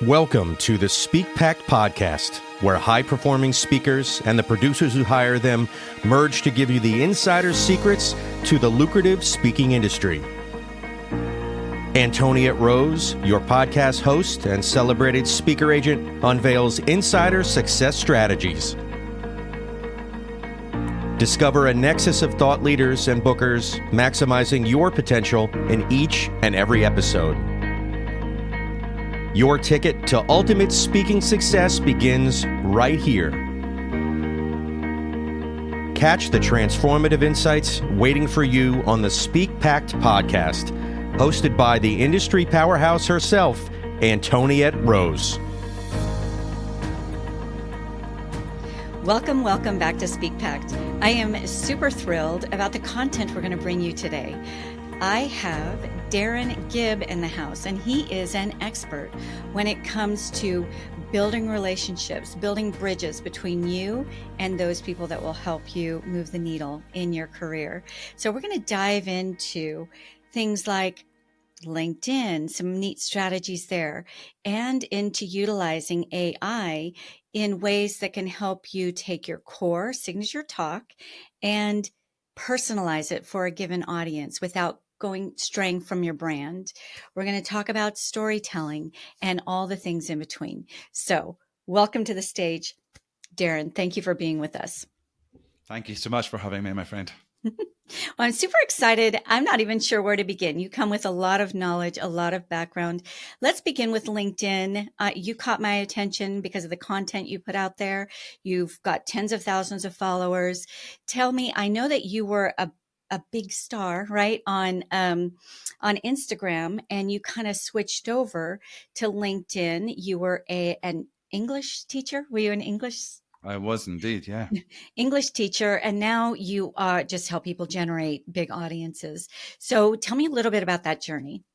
Welcome to the Speak Pact podcast, where high-performing speakers and the producers who hire them merge to give you the insider secrets to the lucrative speaking industry. Antoniette Rose, your podcast host and celebrated speaker agent, unveils insider success strategies. Discover a nexus of thought leaders and bookers, maximizing your potential in each and every episode. Your ticket to ultimate speaking success begins right here. Catch the transformative insights waiting for you on the Speak Pact podcast, hosted by the industry powerhouse herself, Antoniette Rose. Welcome back to Speak Pact. I am super thrilled about the content we're going to bring you today. I have Darren Gibb in the house, and he is an expert when it comes to building relationships, building bridges between you and those people that will help you move the needle in your career. So we're going to dive into things like LinkedIn, some neat strategies there, and into utilizing AI in ways that can help you take your core signature talk and personalize it for a given audience without straying from your brand. We're going to talk about storytelling and all the things in between. So welcome to the stage, Darren. Thank you for being with us. Thank you so much for having me, my friend. Well, I'm super excited. I'm not even sure where to begin. You come with a lot of knowledge, a lot of background. Let's begin with LinkedIn. You caught my attention because of the content you put out there. You've got tens of thousands of followers. Tell me, I know that you were a big star, right, on Instagram, and you kind of switched over to LinkedIn. You were an English teacher. Were you an English? I was indeed, yeah. English teacher, and now you just help people generate big audiences. So tell me a little bit about that journey.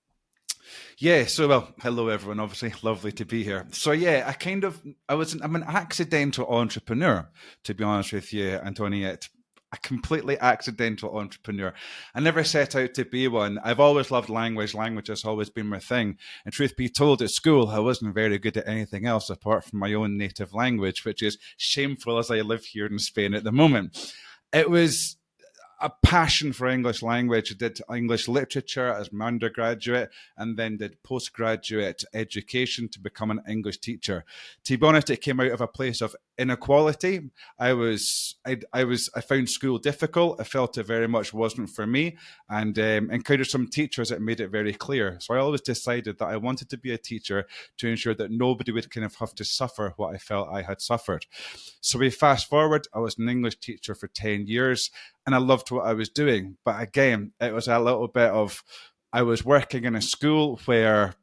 Yeah, hello everyone, obviously, lovely to be here. So yeah, I'm an accidental entrepreneur, to be honest with you, Antoniette. A completely accidental entrepreneur. I never set out to be one. I've always loved language. Language has always been my thing. And truth be told, at school, I wasn't very good at anything else apart from my own native language, which is shameful as I live here in Spain at the moment. It was a passion for English language. I did English literature as my undergraduate and then did postgraduate education to become an English teacher. To be honest, it came out of a place of inequality. I found school difficult. I felt it very much wasn't for me, and encountered some teachers that made it very clear. So I always decided that I wanted to be a teacher to ensure that nobody would kind of have to suffer what I felt I had suffered. So we fast forward, I was an English teacher for 10 years and I loved what I was doing. But again, it was a little bit of, I was working in a school where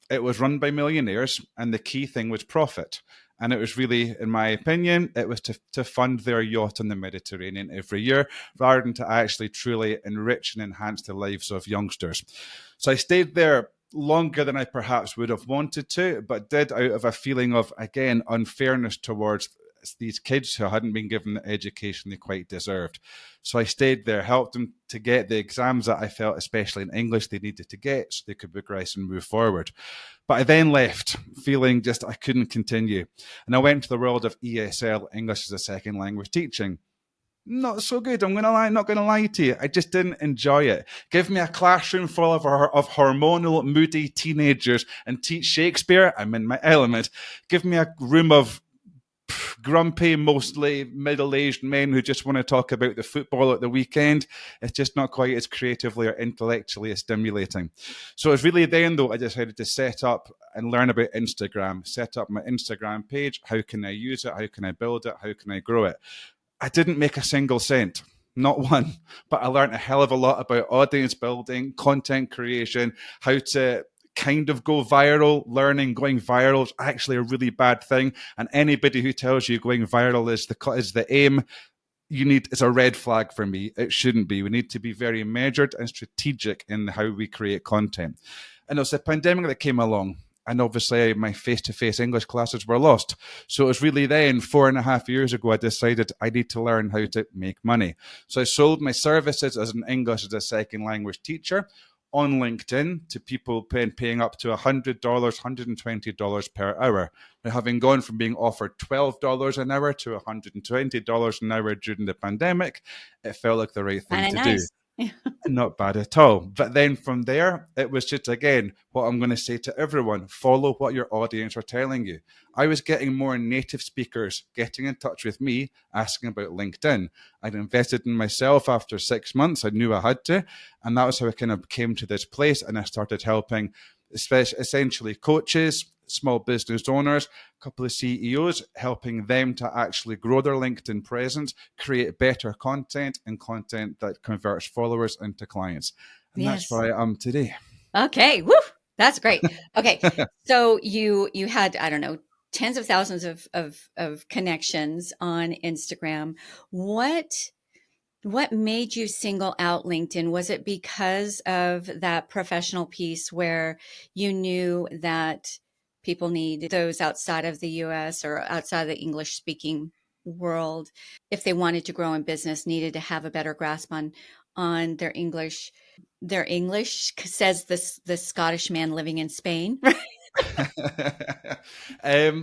it was run by millionaires and the key thing was profit. And it was really, in my opinion, it was to fund their yacht in the Mediterranean every year rather than to actually truly enrich and enhance the lives of youngsters. So I stayed there longer than I perhaps would have wanted to, but did out of a feeling of, again, unfairness towards these kids who hadn't been given the education they quite deserved. So I stayed there, helped them to get the exams that I felt, especially in English, they needed to get so they could progress and move forward. But I then left feeling just I couldn't continue. And I went to the world of ESL, English as a Second Language teaching. Not so good. I'm not going to lie to you. I just didn't enjoy it. Give me a classroom full of hormonal, moody teenagers and teach Shakespeare. I'm in my element. Give me a room of grumpy, mostly middle-aged men who just want to talk about the football at the weekend. It's just not quite as creatively or intellectually as stimulating. So it's really then, though, I decided to set up and learn about Instagram, set up my Instagram page. How can I use it? How can I build it? How can I grow it? I didn't make a single cent. Not one, but I learned a hell of a lot about audience building, content creation, how to kind of go viral. Learning going viral is actually a really bad thing. And anybody who tells you going viral is the aim, it's a red flag for me. It shouldn't be. We need to be very measured and strategic in how we create content. And it was the pandemic that came along. And obviously my face-to-face English classes were lost. So it was really then 4.5 years ago, I decided I need to learn how to make money. So I sold my services as an English as a second language teacher, on LinkedIn to people paying up to $100, $120 per hour. Now, having gone from being offered $12 an hour to $120 an hour during the pandemic, it felt like the right thing Kind to of do. nice. Not bad at all. But then from there, it was just, again, what I'm going to say to everyone: follow what your audience are telling you. I was getting more native speakers getting in touch with me, asking about LinkedIn. I'd invested in myself after 6 months. I knew I had to. And that was how I kind of came to this place. And I started helping essentially coaches, small business owners, a couple of CEOs, helping them to actually grow their LinkedIn presence, create better content, and content that converts followers into clients. And that's Yes. where I am today. Okay. Woo. That's great. Okay. So you had, I don't know, tens of thousands of connections on Instagram. What made you single out LinkedIn? Was it because of that professional piece where you knew that people need those outside of the US or outside of the English speaking world, if they wanted to grow in business, needed to have a better grasp on their English? Their English, says this Scottish man living in Spain.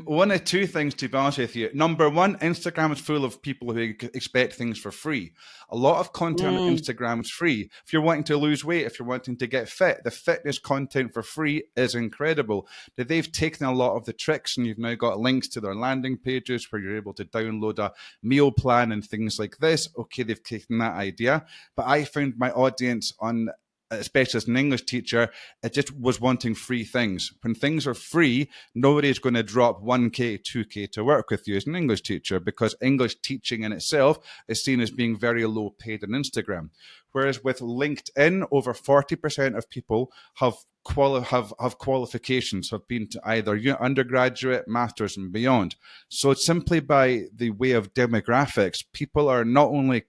One of two things, to be honest with you. Number one, Instagram is full of people who expect things for free. A lot of content on Instagram is free. If you're wanting to lose weight, if you're wanting to get fit, the fitness content for free is incredible. They've taken a lot of the tricks, and you've now got links to their landing pages where you're able to download a meal plan and things like this. Okay, they've taken that idea, but I found my audience on, especially as an English teacher, it just was wanting free things. When things are free, nobody's going to drop 1K, 2K to work with you as an English teacher, because English teaching in itself is seen as being very low paid on Instagram. Whereas with LinkedIn, over 40% of people have qualifications, have been to either undergraduate, masters, and beyond. So simply by the way of demographics, people are not only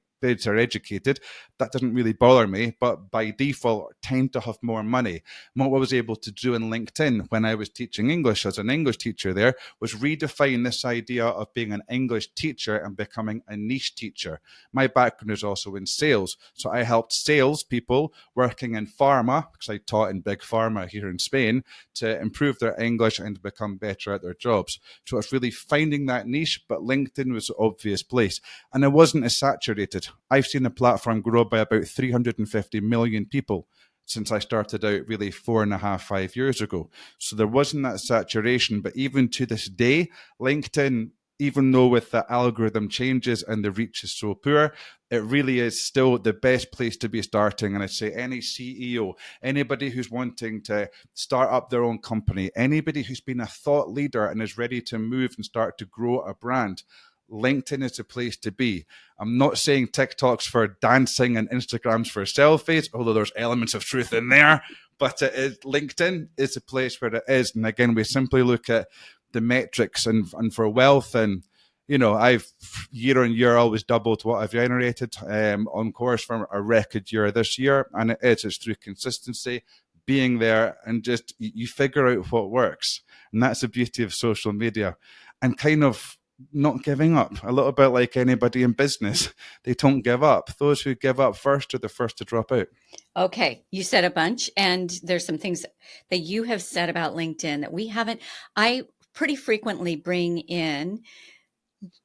are educated, that doesn't really bother me, but by default tend to have more money. And what I was able to do in LinkedIn when I was teaching English as an English teacher there was redefine this idea of being an English teacher and becoming a niche teacher. My background is also in sales, so I helped sales people working in pharma, because I taught in big pharma here in Spain, to improve their English and to become better at their jobs. So it's really finding that niche, but LinkedIn was the obvious place. And it wasn't as saturated. I've seen the platform grow by about 350 million people since I started out really 5 years ago. So there wasn't that saturation. But even to this day, LinkedIn, even though with the algorithm changes and the reach is so poor, it really is still the best place to be starting. And I'd say any CEO, anybody who's wanting to start up their own company, anybody who's been a thought leader and is ready to move and start to grow a brand, LinkedIn is the place to be. I'm not saying TikTok's for dancing and Instagram's for selfies, although there's elements of truth in there. But LinkedIn is the place where it is. And again, we simply look at the metrics and for wealth. And, you know, I've year on year always doubled what I've generated, on course for a record year this year. And it's through consistency, being there, and just you figure out what works. And that's the beauty of social media. And kind of not giving up, a little bit like anybody in business. They don't give up. Those who give up first are the first to drop out. Okay, you said a bunch, and there's some things that you have said about LinkedIn that we haven't. I pretty frequently bring in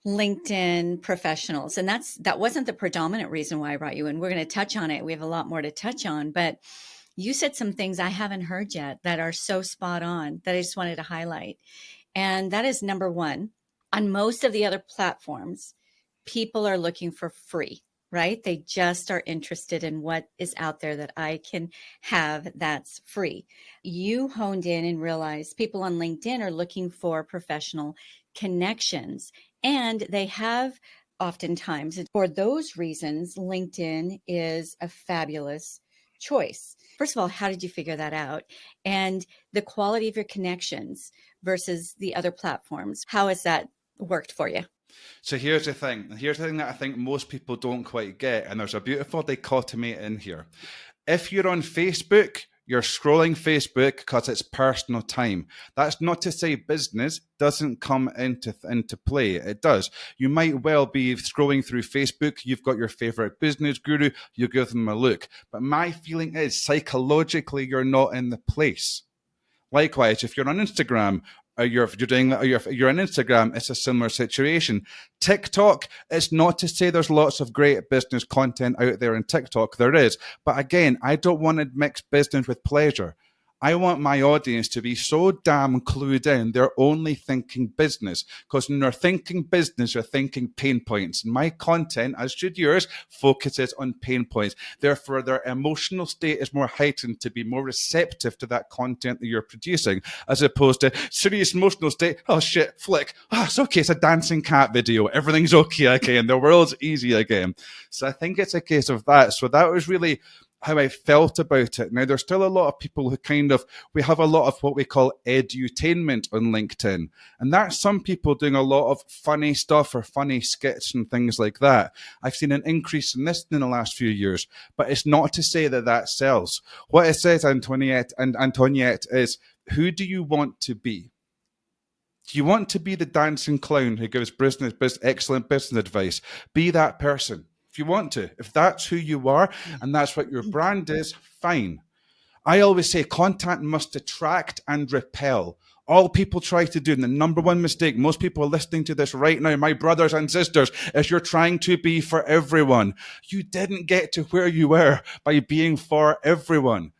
LinkedIn professionals, and that wasn't the predominant reason why I brought you in. We're going to touch on it. We have a lot more to touch on, but you said some things I haven't heard yet that are so spot on that I just wanted to highlight. And that is number one. On most of the other platforms, people are looking for free, right? They just are interested in what is out there that I can have that's free. You honed in and realized people on LinkedIn are looking for professional connections, and they have oftentimes. For those reasons, LinkedIn is a fabulous choice. First of all, how did you figure that out? And the quality of your connections versus the other platforms, how has that worked for you? So here's the thing. Here's the thing that I think most people don't quite get. And there's a beautiful dichotomy in here. If you're on Facebook, You're scrolling Facebook because it's personal time. That's not to say business doesn't come into play. It does. You might well be scrolling through Facebook. You've got your favorite business guru. You give them a look. But my feeling is psychologically, you're not in the place. Likewise, if you're on Instagram, or you're on Instagram, it's a similar situation. TikTok, it's not to say there's lots of great business content out there in TikTok. There is. But again, I don't want to mix business with pleasure. I want my audience to be so damn clued in, they're only thinking business. Because when they're thinking business, they're thinking pain points. And my content, as should yours, focuses on pain points. Therefore, their emotional state is more heightened to be more receptive to that content that you're producing, as opposed to serious emotional state. Oh shit, flick. Oh, it's okay. It's a dancing cat video. Everything's okay again. The world's easy again. So I think it's a case of that. So that was really how I felt about it. Now, there's still a lot of people who we have a lot of what we call edutainment on LinkedIn. And that's some people doing a lot of funny stuff or funny skits and things like that. I've seen an increase in this in the last few years, but it's not to say that that sells. What it says, Antoniette, is, who do you want to be? Do you want to be the dancing clown who gives excellent business advice? Be that person. If you want to, if that's who you are and that's what your brand is, fine. I always say content must attract and repel. All people try to do, and the number one mistake, most people are listening to this right now, my brothers and sisters, is you're trying to be for everyone. You didn't get to where you were by being for everyone.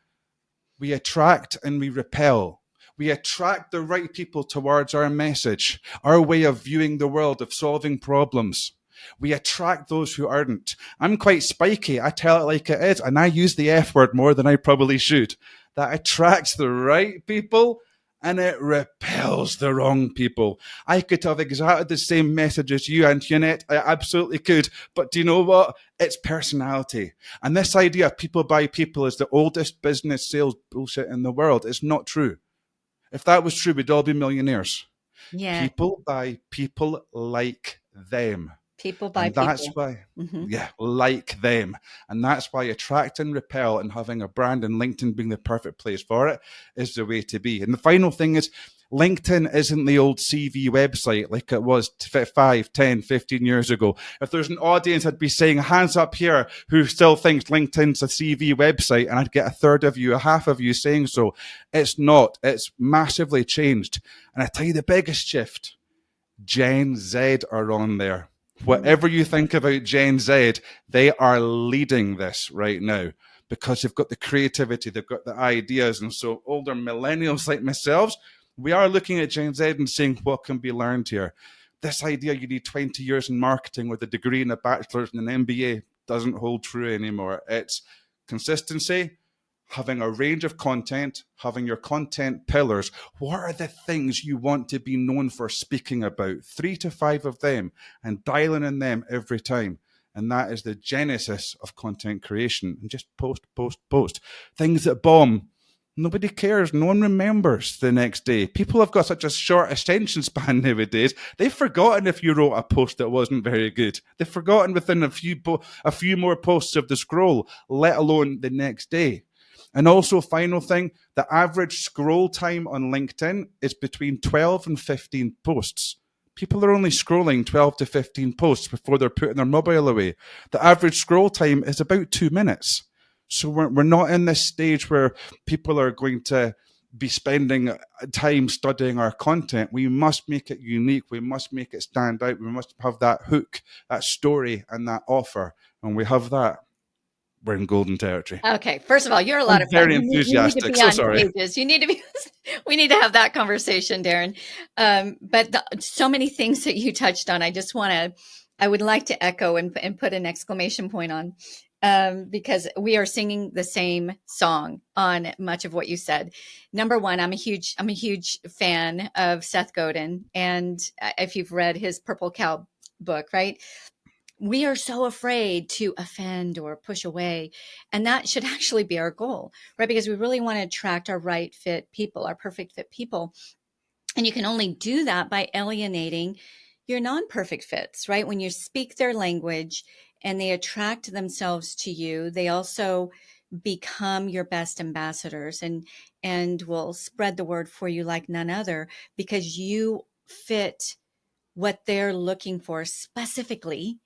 We attract and we repel. We attract the right people towards our message, our way of viewing the world, of solving problems. We attract those who aren't. I'm quite spiky. I tell it like it is, and I use the F word more than I probably should. That attracts the right people, and it repels the wrong people. I could have exactly the same message as you, Antoinette. I absolutely could. But do you know what? It's personality. And this idea of people by people is the oldest business sales bullshit in the world. It's not true. If that was true, we'd all be millionaires. Yeah. People buy people like them. People by and that's people. why, like them. And that's why attract and repel and having a brand and LinkedIn being the perfect place for it is the way to be. And the final thing is, LinkedIn isn't the old CV website like it was 5, 10, 15 years ago. If there's an audience, I'd be saying hands up here who still thinks LinkedIn's a CV website, and I'd get a third of you, a half of you saying so. It's not. It's massively changed. And I tell you the biggest shift, Gen Z are on there. Whatever you think about Gen Z, they are leading this right now because they've got the creativity, they've got the ideas. And so older millennials like myself, we are looking at Gen Z and saying, what can be learned here? This idea you need 20 years in marketing with a degree and a bachelor's and an MBA doesn't hold true anymore. It's consistency, having a range of content, having your content pillars. What are the things you want to be known for speaking about? 3 to 5 of them, and dialing in them every time. And that is the genesis of content creation. And just post, post, post. Things that bomb. Nobody cares. No one remembers the next day. People have got such a short attention span nowadays. They've forgotten if you wrote a post that wasn't very good. They've forgotten within a few more posts of the scroll, let alone the next day. And also, final thing, the average scroll time on LinkedIn is between 12 and 15 posts. People are only scrolling 12 to 15 posts before they're putting their mobile away. The average scroll time is about 2 minutes. So we're not in this stage where people are going to be spending time studying our content. We must make it unique. We must make it stand out. We must have that hook, that story, and that offer. And we have that. We're in golden territory. Okay. First of all, you're a lot of fun. Very enthusiastic. You need to be so on sorry. pages. You need to be. We need to have that conversation, Darren. So many things that you touched on. I would like to echo and put an exclamation point on, because we are singing the same song on much of what you said. Number one, I'm a huge fan of Seth Godin, and if you've read his Purple Cow book, right? We are so afraid to offend or push away. And that should actually be our goal, right? Because we really want to attract our right fit people, our perfect fit people. And you can only do that by alienating your non-perfect fits, right? When you speak their language and they attract themselves to you, they also become your best ambassadors and will spread the word for you like none other, because you fit what they're looking for specifically.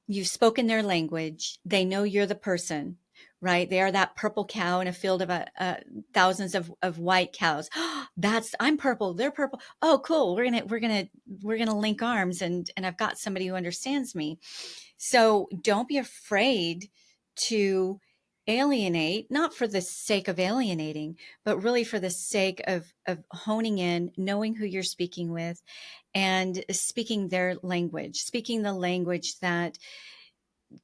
You've spoken their language. They know you're the person, right? They are that purple cow in a field of thousands of white cows. I'm purple. They're purple. Oh, cool. We're gonna link arms, and I've got somebody who understands me. So don't be afraid to alienate, not for the sake of alienating, but really for the sake of honing in, knowing who you're speaking with, and speaking their language, speaking the language that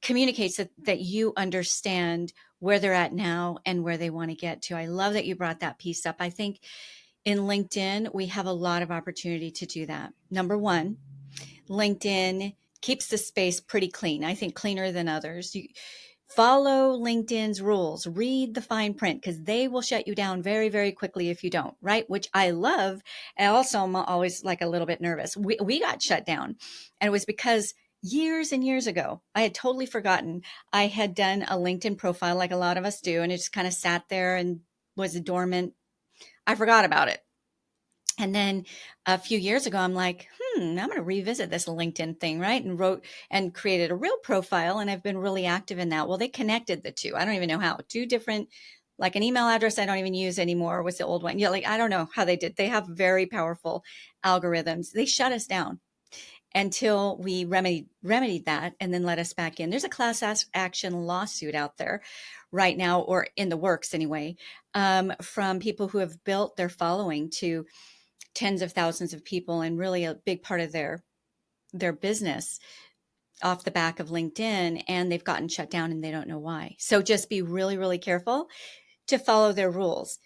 communicates that you understand where they're at now and where they want to get to. I love that you brought that piece up. I think in LinkedIn, we have a lot of opportunity to do that. Number one, LinkedIn keeps the space pretty clean. I think cleaner than others. You follow LinkedIn's rules, read the fine print, because they will shut you down very, very quickly if you don't, right? Which I love. And also, I'm always like a little bit nervous. We got shut down, and it was because years and years ago, I had totally forgotten I had done a LinkedIn profile like a lot of us do, and it just kind of sat there and was dormant. I forgot about it. And then a few years ago, I'm like, I'm going to revisit this LinkedIn thing, right? And wrote and created a real profile. And I've been really active in that. Well, they connected the two. I don't even know how. Two different, like an email address I don't even use anymore was the old one. Yeah, like I don't know how they did. They have very powerful algorithms. They shut us down until we remedied that and then let us back in. There's a class action lawsuit out there right now, or in the works anyway, from people who have built their following to tens of thousands of people, and really a big part of their business off the back of LinkedIn, and they've gotten shut down and they don't know why. So just be really, really careful to follow their rules.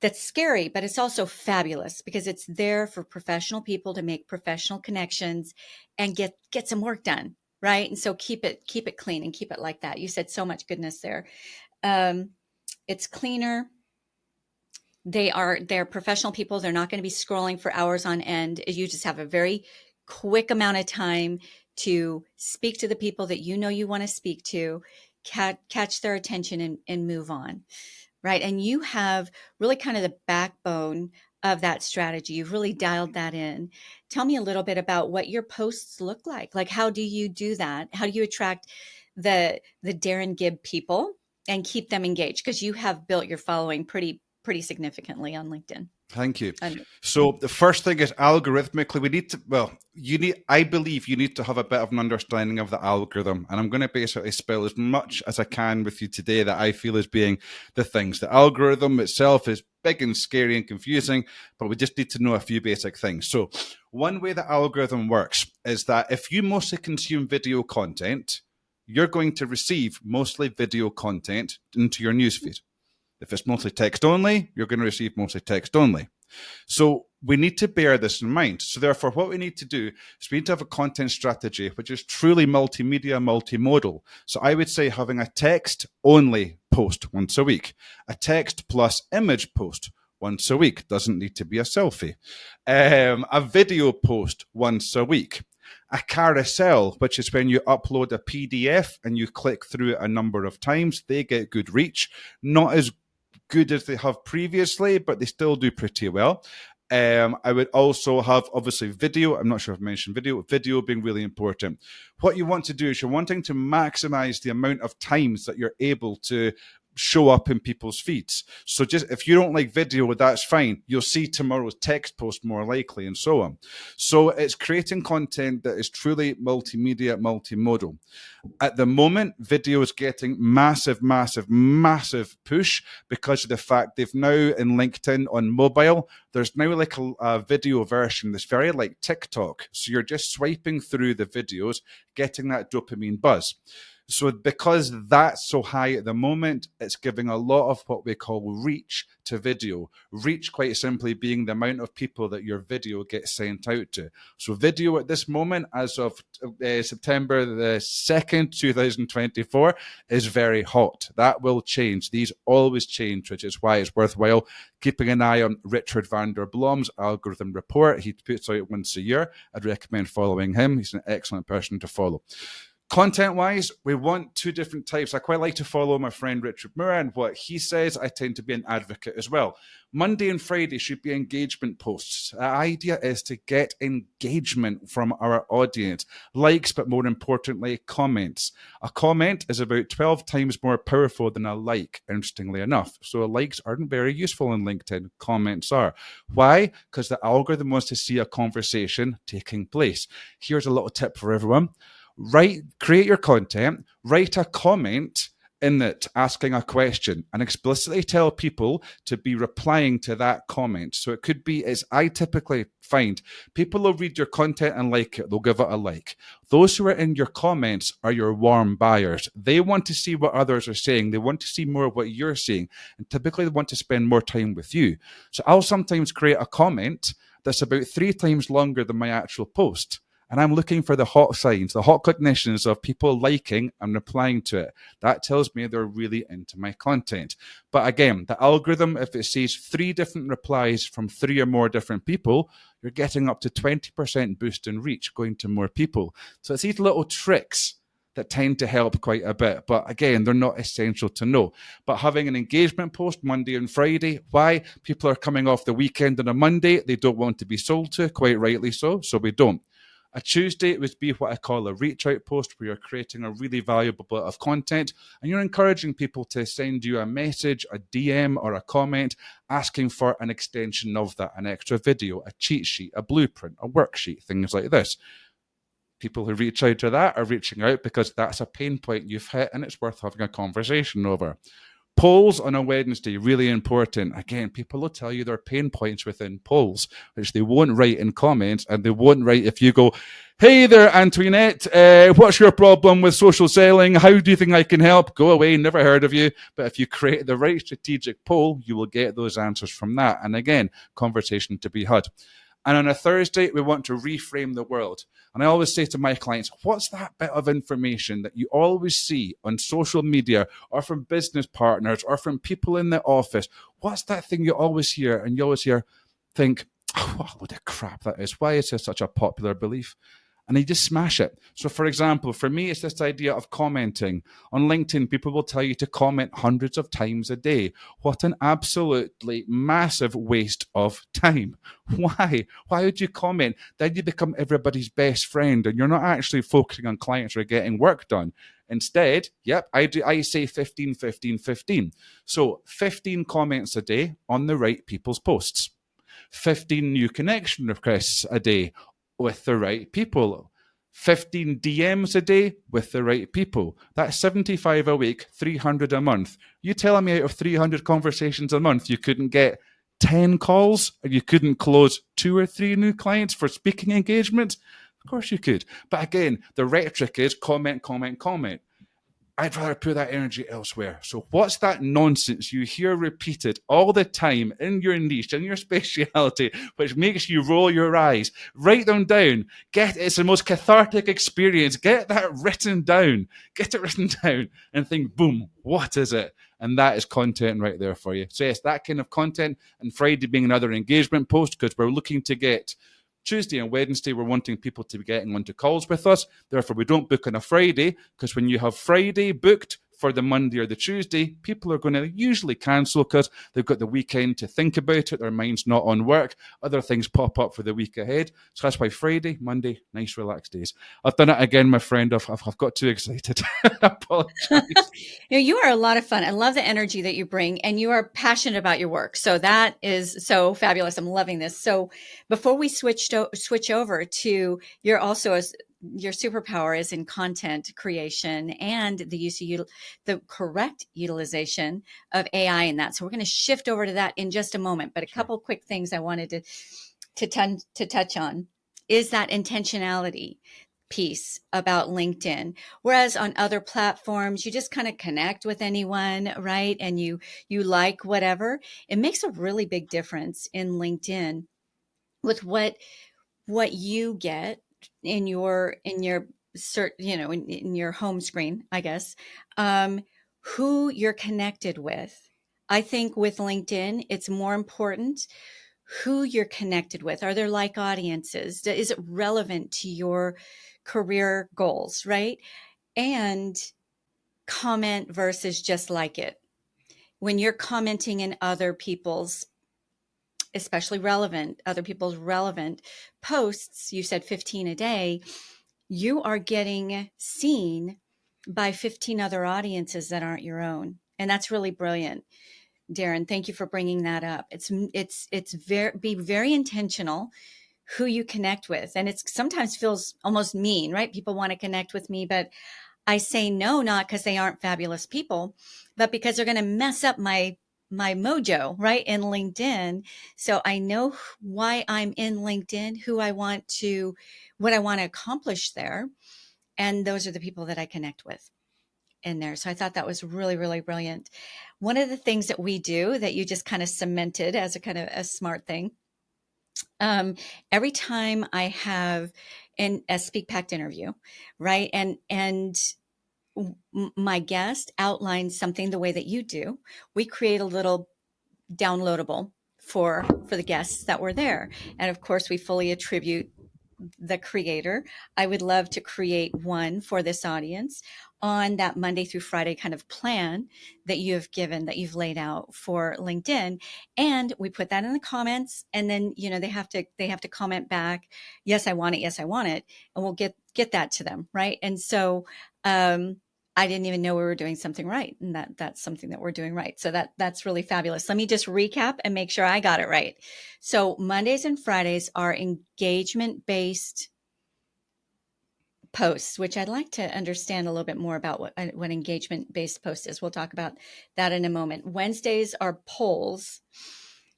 That's scary, but it's also fabulous because it's there for professional people to make professional connections and get some work done, right? And so keep it clean and keep it like that. You said so much goodness there. It's cleaner. They're professional people. They're not going to be scrolling for hours on end. You just have a very quick amount of time to speak to the people that you know you want to speak to, catch their attention and move on, right? And you have really kind of the backbone of that strategy. You've really dialed that in. Tell me a little bit about what your posts look like. Like, how do you do that? How do you attract the Darren Gibb people and keep them engaged? Because you have built your following pretty significantly on LinkedIn. Thank you. So the first thing is algorithmically, I believe you need to have a bit of an understanding of the algorithm. And I'm going to basically spill as much as I can with you today that I feel as being the things. The algorithm itself is big and scary and confusing, but we just need to know a few basic things. So one way the algorithm works is that if you mostly consume video content, you're going to receive mostly video content into your newsfeed. If it's mostly text only, you're going to receive mostly text only. So we need to bear this in mind. So therefore, what we need to do is we need to have a content strategy which is truly multimedia, multimodal. So I would say having a text only post once a week, a text plus image post once a week. Doesn't need to be a selfie. A video post once a week. A carousel, which is when you upload a PDF and you click through it a number of times. They get good reach. Not as good as they have previously, but they still do pretty well. I would also have, obviously, video. I'm not sure if I've mentioned video being really important. What you want to do is you're wanting to maximize the amount of times that you're able to show up in people's feeds. So just if you don't like video, that's fine. You'll see tomorrow's text post more likely, and so on. So it's creating content that is truly multimedia, multimodal. At the moment, video is getting massive push because of the fact they've now in LinkedIn on mobile, there's now like a video version that's very like TikTok. So you're just swiping through the videos, getting that dopamine buzz. So because that's so high at the moment, it's giving a lot of what we call reach to video. Reach quite simply being the amount of people that your video gets sent out to. So video at this moment, as of September the 2nd, 2024, is very hot. That will change. These always change, which is why it's worthwhile keeping an eye on Richard van der Blom's algorithm report. He puts out once a year. I'd recommend following him. He's an excellent person to follow. Content-wise, we want two different types. I quite like to follow my friend Richard Moore, and what he says, I tend to be an advocate as well. Monday and Friday should be engagement posts. The idea is to get engagement from our audience. Likes, but more importantly, comments. A comment is about 12 times more powerful than a like, interestingly enough. So likes aren't very useful in LinkedIn. Comments are. Why? Because the algorithm wants to see a conversation taking place. Here's a little tip for everyone. Create your content, write a comment in it asking a question, and explicitly tell people to be replying to that comment. So it could be, as I typically find, people will read your content and like it, they'll give it a like. Those who are in your comments are your warm buyers. They want to see what others are saying. They want to see more of what you're saying, and typically they want to spend more time with you. So I'll sometimes create a comment that's about 3 times longer than my actual post. And I'm looking for the hot signs, the hot cognitions of people liking and replying to it. That tells me they're really into my content. But again, the algorithm, if it sees 3 different replies from 3 or more different people, you're getting up to 20% boost in reach, going to more people. So it's these little tricks that tend to help quite a bit. But again, they're not essential to know. But having an engagement post Monday and Friday, why? People are coming off the weekend on a Monday. They don't want to be sold to, quite rightly so we don't. A Tuesday would be what I call a reach out post, where you're creating a really valuable bit of content and you're encouraging people to send you a message, a DM, or a comment asking for an extension of that, an extra video, a cheat sheet, a blueprint, a worksheet, things like this. People who reach out to that are reaching out because that's a pain point you've hit and it's worth having a conversation over. Polls on a Wednesday, really important. Again, people will tell you their pain points within polls, which they won't write in comments, and they won't write if you go, hey there, Antoinette, what's your problem with social selling? How do you think I can help? Go away, never heard of you. But if you create the right strategic poll, you will get those answers from that. And again, conversation to be had. And on a Thursday, we want to reframe the world. And I always say to my clients, what's that bit of information that you always see on social media or from business partners or from people in the office? What's that thing you always hear? And you always think, oh, what a load of crap that is. Why is this such a popular belief? And you just smash it. So for example, for me, it's this idea of commenting. On LinkedIn, people will tell you to comment hundreds of times a day. What an absolutely massive waste of time. Why? Why would you comment? Then you become everybody's best friend and you're not actually focusing on clients or getting work done. Instead, I say 15, 15, 15. So 15 comments a day on the right people's posts. 15 new connection requests a day with the right people. 15 DMs a day with the right people. That's 75 a week, 300 a month. You telling me out of 300 conversations a month, you couldn't get 10 calls and you couldn't close 2 or 3 new clients for speaking engagements? Of course you could. But again, the rhetoric is comment, comment, comment. I'd rather put that energy elsewhere. So what's that nonsense you hear repeated all the time in your niche, in your speciality, which makes you roll your eyes? Write them down. It's the most cathartic experience. Get that written down. Get it written down and think, boom, what is it? And that is content right there for you. So yes, that kind of content, and Friday being another engagement post, because we're looking to get Tuesday and Wednesday, we're wanting people to be getting onto calls with us. Therefore, we don't book on a Friday, because when you have Friday booked for the Monday or the Tuesday, people are going to usually cancel because they've got the weekend to think about it. Their mind's not on work. Other things pop up for the week ahead. So that's why Friday, Monday, nice relaxed days. I've done it again, my friend. I've got too excited. I apologize. You are a lot of fun. I love the energy that you bring, and you are passionate about your work. So that is so fabulous. I'm loving this. So before we switch over to, you're also your superpower is in content creation and the correct utilization of AI in that. So we're going to shift over to that in just a moment. But a couple quick things I wanted to touch on is that intentionality piece about LinkedIn. Whereas on other platforms, you just kind of connect with anyone, right? And you like whatever. It makes a really big difference in LinkedIn with what you get in your search, in your home screen, I guess, who you're connected with. I think with LinkedIn, it's more important who you're connected with. Are there like audiences? Is it relevant to your career goals, right? and comment versus just like it. When you're commenting in other people's, especially other people's relevant posts, you said 15 a day, you are getting seen by 15 other audiences that aren't your own. And that's really brilliant. Darren, thank you for bringing that up. It's be very intentional who you connect with. And it's sometimes feels almost mean, right? People want to connect with me, but I say no, not because they aren't fabulous people, but because they're going to mess up my mojo, right? In LinkedIn. So I know why I'm in LinkedIn, what I want to accomplish there. And those are the people that I connect with in there. So I thought that was really, really brilliant. One of the things that we do that you just kind of cemented as a kind of a smart thing. Every time I have a Speak Pact interview, right? And my guest outlines something the way that you do, we create a little downloadable for the guests that were there. And of course, we fully attribute the creator. I would love to create one for this audience on that Monday through Friday kind of plan that you have given, that you've laid out for LinkedIn. And we put that in the comments, and then, they have to comment back, yes, I want it. Yes, I want it. And we'll get that to them. Right. And so, I didn't even know we were doing something right. And that's something that we're doing right. So that's really fabulous. Let me just recap and make sure I got it right. So Mondays and Fridays are engagement-based posts, which I'd like to understand a little bit more about what engagement-based post is. We'll talk about that in a moment. Wednesdays are polls.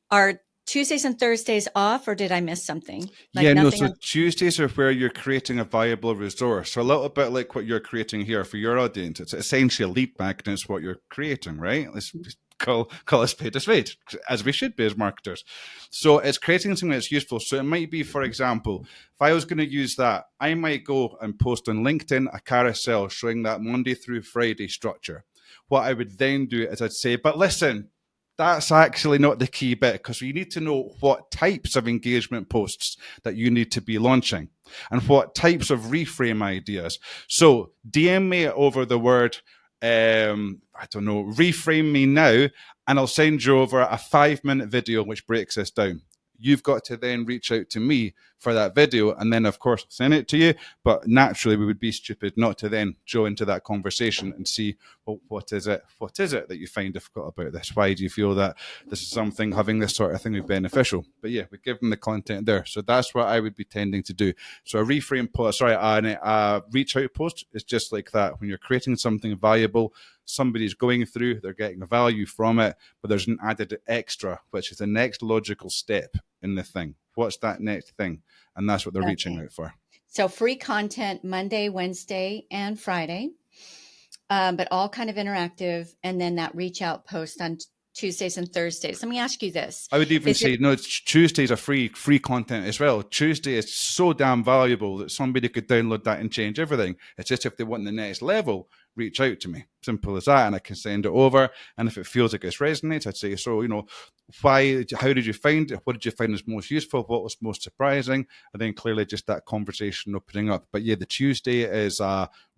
Are Tuesdays and Thursdays off, or did I miss something? So Tuesdays are where you're creating a viable resource. So a little bit like what you're creating here for your audience. It's essentially a lead magnet is what you're creating, right? Let's call a spade, as we should be as marketers. So it's creating something that's useful. So it might be, for example, if I was going to use that, I might go and post on LinkedIn a carousel showing that Monday through Friday structure. What I would then do is I'd say, but listen, that's actually not the key bit, because you need to know what types of engagement posts that you need to be launching and what types of reframe ideas. So DM me over the word, reframe me now, and I'll send you over a 5-minute video which breaks this down. You've got to then reach out to me for that video, and then of course send it to you. But naturally, we would be stupid not to then go into that conversation and see, well, what is it that you find difficult about this? Why do you feel that this is something, having this sort of thing would be beneficial? But yeah, we give them the content there. So that's what I would be tending to do. So a reframe post, a reach out post is just like that. When you're creating something valuable, somebody's going through, they're getting value from it, but there's an added extra, which is the next logical step in the thing. What's that next thing? And that's what they're reaching out for. So free content Monday, Wednesday, and Friday, but all kind of interactive. And then that reach out post on Tuesdays and Thursdays. Let me ask you this. I would even say, Tuesdays are free content as well. Tuesday is so damn valuable that somebody could download that and change everything. It's just if they want the next level, reach out to me. Simple as that. And I can send it over. And if it feels like it resonates, I'd say, so, how did you find it? What did you find was most useful? What was most surprising? And then clearly just that conversation opening up. But yeah, the Tuesday is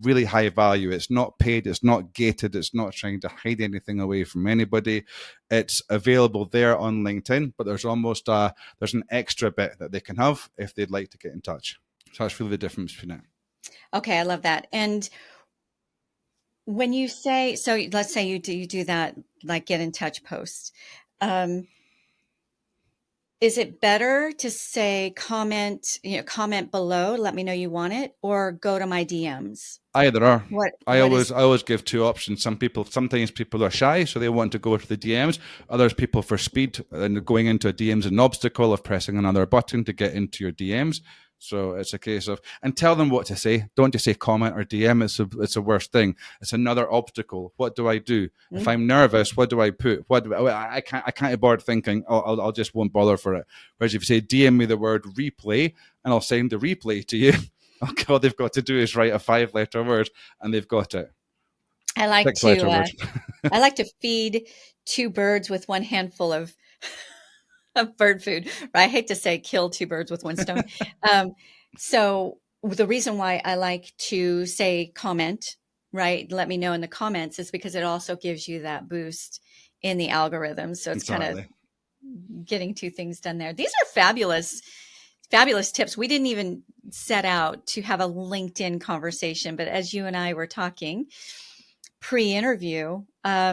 really high value. It's not paid. It's not gated. It's not trying to hide anything away from anybody. It's available there on LinkedIn, but there's almost there's an extra bit that they can have if they'd like to get in touch. So that's really the difference between it. Okay, I love that. And when you say, so let's say you do that, like get in touch post. Is it better to say comment below, let me know you want it, or go to my DMs? Either or. I always give two options. Sometimes people are shy, so they want to go to the DMs. Others people for speed, and going into a DM is an obstacle of pressing another button to get into your DMs. So it's a case of, and tell them what to say. Don't just say comment or DM. It's a worst thing. It's another obstacle. What do I do? Mm-hmm. If I'm nervous, what do I put? I can't board thinking, I'll just won't bother for it. Whereas if you say DM me the word replay, and I'll send the replay to you, all they've got to do is write a 5-letter word and they've got it. I like to feed two birds with one handful of bird food. I hate to say kill two birds with one stone. So the reason why I like to say comment right, let me know in the comments, is because it also gives you that boost in the algorithm. So it's kind of Exactly. getting two things done there. These are fabulous, fabulous tips. We didn't even set out to have a LinkedIn conversation, but as you and I were talking pre-interview,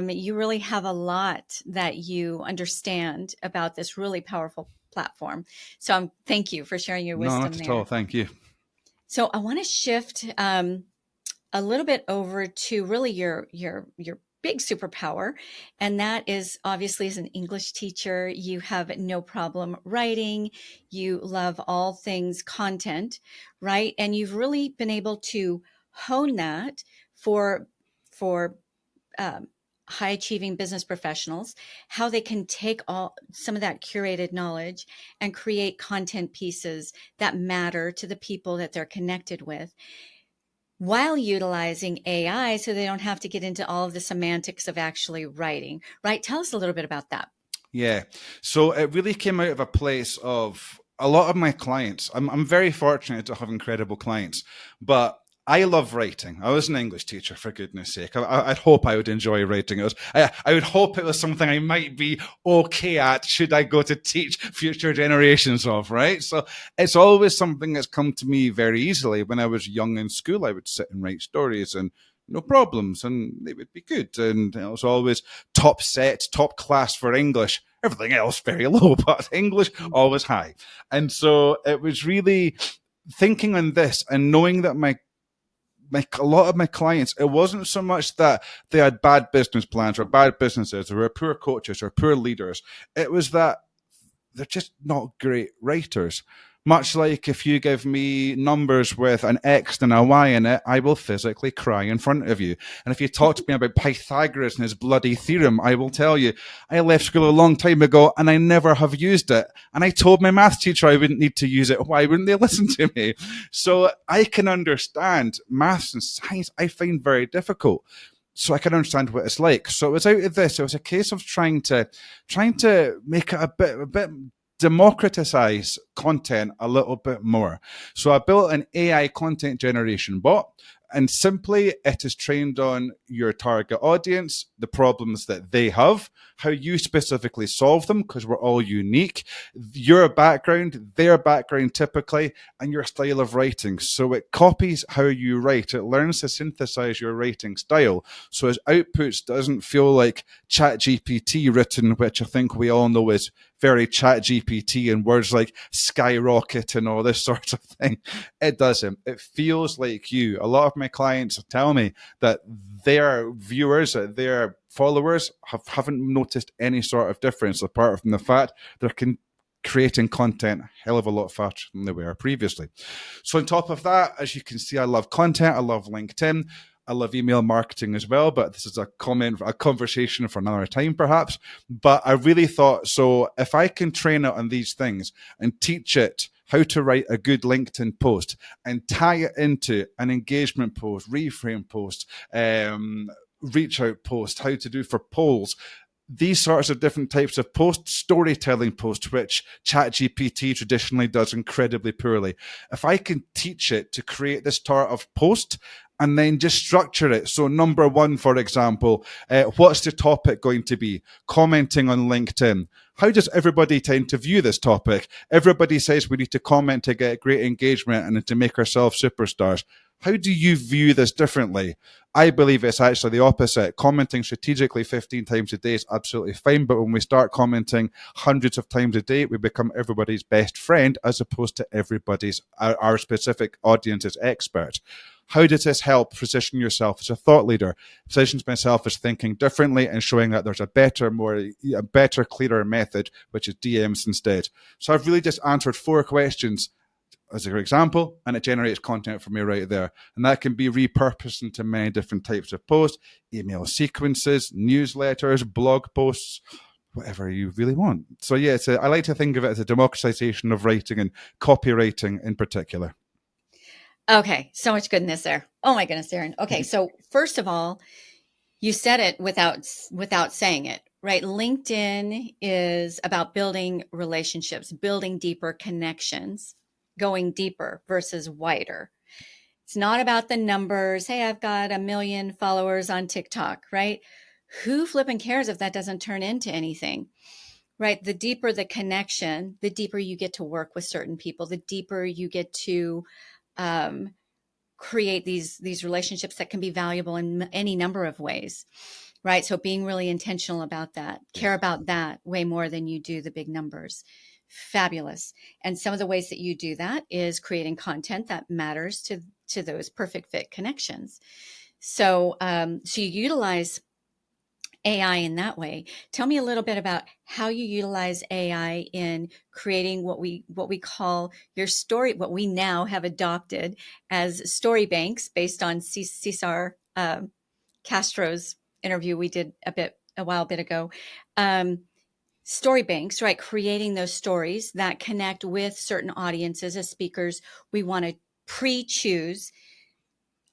you really have a lot that you understand about this really powerful platform. So thank you for sharing your No, wisdom not at all. there. Thank you. So I want to shift a little bit over to really your big superpower, and that is obviously as an English teacher, you have no problem writing. You love all things content, right? And you've really been able to hone that for for um, high achieving business professionals, how they can take all some of that curated knowledge and create content pieces that matter to the people that they're connected with, while utilizing AI so they don't have to get into all of the semantics of actually writing, right? Tell us a little bit about that. Yeah. So it really came out of a place of a lot of my clients. I'm very fortunate to have incredible clients, but I love writing. I was an English teacher, for goodness sake. I'd hope I would enjoy writing. I would hope it was something I might be okay at should I go to teach future generations of, right? So it's always something that's come to me very easily. When I was young in school, I would sit and write stories and no problems, and they would be good. And it was always top set, top class for English. Everything else very low, but English always high. And so it was really thinking on this and knowing that a lot of my clients, it wasn't so much that they had bad business plans or bad businesses or were poor coaches or poor leaders. It was that they're just not great writers. Much like if you give me numbers with an X and a Y in it, I will physically cry in front of you. And if you talk to me about Pythagoras and his bloody theorem, I will tell you, I left school a long time ago and I never have used it. And I told my math teacher I wouldn't need to use it. Why wouldn't they listen to me? So I can understand maths and science I find very difficult. So I can understand what it's like. So it was out of this. It was a case of trying to make it a bit democratize content a little bit more. So I built an AI content generation bot, and simply it is trained on your target audience, the problems that they have, how you specifically solve them, because we're all unique, your background, their background typically, and your style of writing. So it copies how you write. It learns to synthesize your writing style. So its outputs doesn't feel like ChatGPT written, which I think we all know is very ChatGPT and words like skyrocket and all this sort of thing. It doesn't. It feels like you. A lot of my clients tell me that their viewers, their followers haven't noticed any sort of difference apart from the fact they're creating content a hell of a lot faster than they were previously. So on top of that, as you can see, I love content. I love LinkedIn. I love email marketing as well, but this is a conversation for another time, perhaps. But I really thought, so if I can train it on these things and teach it how to write a good LinkedIn post and tie it into an engagement post, reframe post, reach out post, how to do for polls, these sorts of different types of post, storytelling posts, which ChatGPT traditionally does incredibly poorly. If I can teach it to create this sort of post and then just structure it. So number one, for example, what's the topic going to be? Commenting on LinkedIn. How does everybody tend to view this topic? Everybody says we need to comment to get great engagement and to make ourselves superstars. How do you view this differently? I believe it's actually the opposite. Commenting strategically 15 times a day is absolutely fine, but when we start commenting hundreds of times a day, we become everybody's best friend as opposed to our specific audience's expert. How does this help position yourself as a thought leader? Positions myself as thinking differently and showing that there's a better, clearer method, which is DMs instead. So I've really just answered 4 questions as an example, and it generates content for me right there. And that can be repurposed into many different types of posts, email sequences, newsletters, blog posts, whatever you really want. So yeah, I like to think of it as a democratization of writing and copywriting in particular. Okay, so much goodness there. Oh my goodness, Darren. Okay, so first of all, you said it without saying it, right? LinkedIn is about building relationships, building deeper connections, going deeper versus wider. It's not about the numbers. Hey, I've got 1 million followers on TikTok, right? Who flipping cares if that doesn't turn into anything, right? The deeper the connection, the deeper you get to work with certain people, the deeper you get to create these relationships that can be valuable in any number of ways, right? So being really intentional about that, care about that way more than you do the big numbers. Fabulous. And some of the ways that you do that is creating content that matters to those perfect fit connections. So so you utilize AI in that way. Tell me a little bit about how you utilize AI in creating what we call your story, what we now have adopted as story banks based on Cesar Castro's interview we did a while ago. Story banks, right? Creating those stories that connect with certain audiences as speakers. We want to pre-choose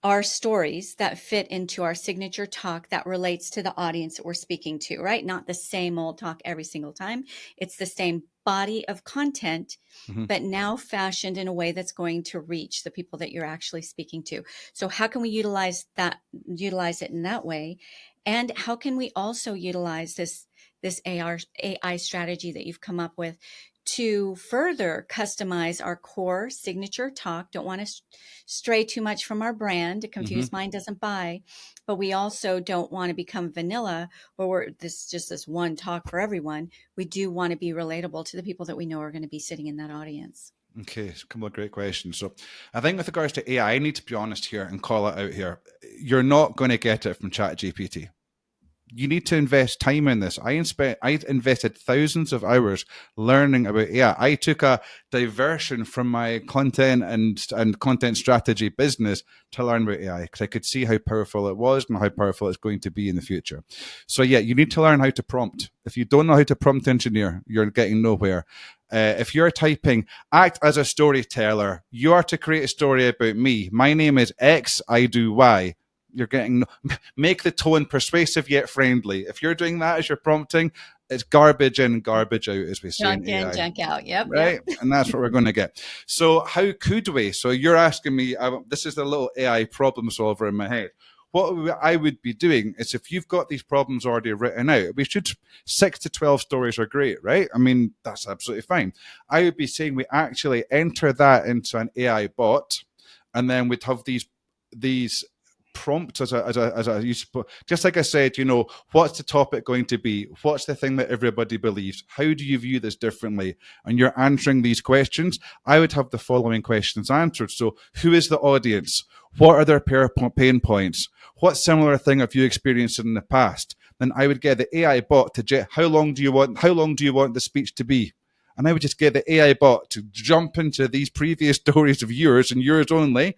our stories that fit into our signature talk that relates to the audience that we're speaking to, right? Not the same old talk every single time. It's the same body of content, but now fashioned in a way that's going to reach the people that you're actually speaking to. So how can we utilize it in that way? And how can we also utilize this AI strategy that you've come up with to further customize our core signature talk? Don't want to stray too much from our brand. A confused mind doesn't buy, but we also don't want to become vanilla or we're this one talk for everyone. We do want to be relatable to the people that we know are going to be sitting in that audience. Okay, a couple of great questions. So I think with regards to AI, I need to be honest here and call it out here. You're not going to get it from ChatGPT. You need to invest time in this. I invested thousands of hours learning about AI. I took a diversion from my content and content strategy business to learn about AI because I could see how powerful it was and how powerful it's going to be in the future. So yeah, you need to learn how to prompt. If you don't know how to prompt engineer, you're getting nowhere. If you're typing, act as a storyteller, you are to create a story about me. My name is X, I do Y. You're getting, make the tone persuasive yet friendly. If you're doing that as you're prompting, it's garbage in, garbage out, as we say. Junk in, junk out. Yep. Right. Yep. And that's what we're going to get. So how could we? So you're asking me, this is the little AI problem solver in my head. What I would be doing is if you've got these problems already written out, 6 to 12 stories are great, right? I mean, that's absolutely fine. I would be saying we actually enter that into an AI bot, and then we'd have these prompts as just like I said, what's the topic going to be? What's the thing that everybody believes? How do you view this differently? And you're answering these questions. I would have the following questions answered. So who is the audience? What are their pain points? What similar thing have you experienced in the past? Then I would get the AI bot to how long do you want the speech to be? And I would just get the AI bot to jump into these previous stories of yours and yours only,